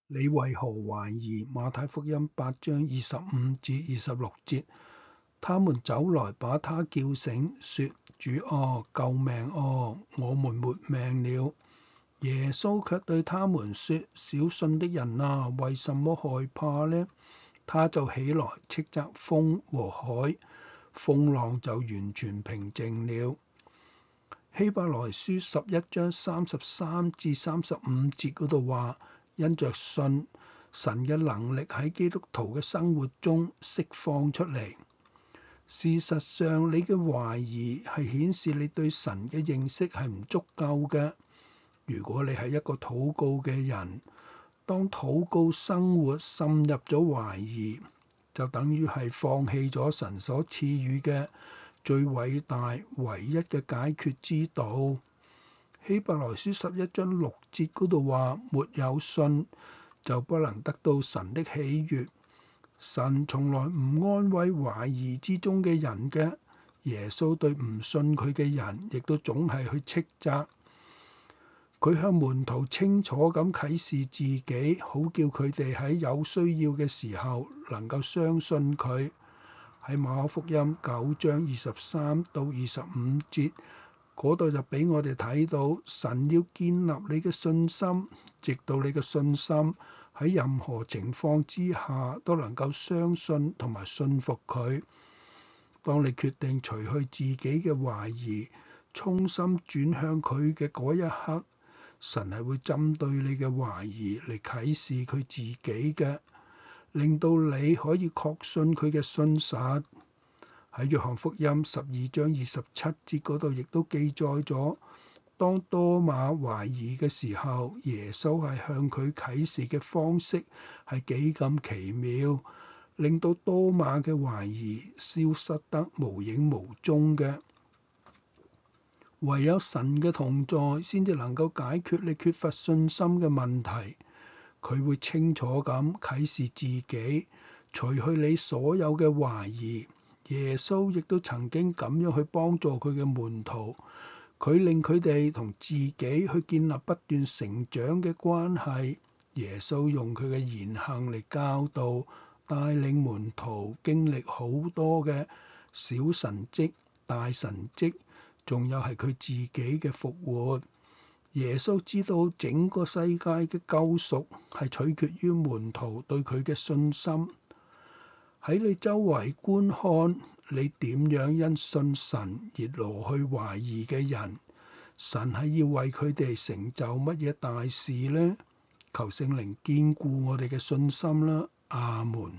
你為何懷疑？馬太福音8章25至26節，他們走來把他叫醒，說：主啊，救命啊！我們沒命了。耶穌卻對他們說：小信的人啊，為什麼害怕呢？他就起來斥責風和海，風浪就完全平靜了。希伯來書11章33至35節嗰度話：因着信，神嘅能力喺基督徒嘅生活中釋放出嚟。事實上，你嘅懷疑係顯示你對神嘅認識係唔足夠嘅。如果你係一個禱告嘅人，當禱告生活滲入咗懷疑，就等於係放棄咗神所賜予嘅最偉大唯一嘅解決之道。希伯來書11章6節嗰度話：沒有信就不能得到神的喜悅。神從來唔安慰懷疑之中嘅人嘅。耶穌對唔信佢嘅人，亦都總係去斥責。佢向門徒清楚咁啟示自己，好叫佢哋喺有需要嘅時候能夠相信佢。喺馬可福音9章23到25節嗰度就俾我哋睇到，神要建立你嘅信心，直到你嘅信心喺任何情況之下都能夠相信同埋信服佢。當你決定除去自己嘅懷疑，衷心轉向佢嘅嗰一刻，神係會針對你嘅懷疑嚟啟示佢自己嘅，令到你可以確信佢嘅信實。喺約翰福音12章27節嗰度亦都記載咗，當多馬懷疑嘅時候，耶穌係向佢啟示嘅方式係幾咁奇妙，令到多馬嘅懷疑消失得無影無蹤嘅。唯有神嘅同在先至能夠解決你缺乏信心嘅問題。佢會清楚咁啟示自己，除去你所有嘅懷疑。耶穌亦都曾經咁樣去幫助佢嘅門徒，佢令佢哋同自己去建立不斷成長嘅關係。耶穌用佢嘅言行嚟教導、帶領門徒經歷好多嘅小神蹟、大神蹟，仲有係佢自己嘅復活。耶穌知道整個世界嘅救贖係取決於門徒對佢嘅信心。喺你周圍觀看，你點樣因信神而挪去懷疑嘅人？神係要為佢哋成就乜嘢大事呢？求聖靈堅固我哋嘅信心啦，阿門。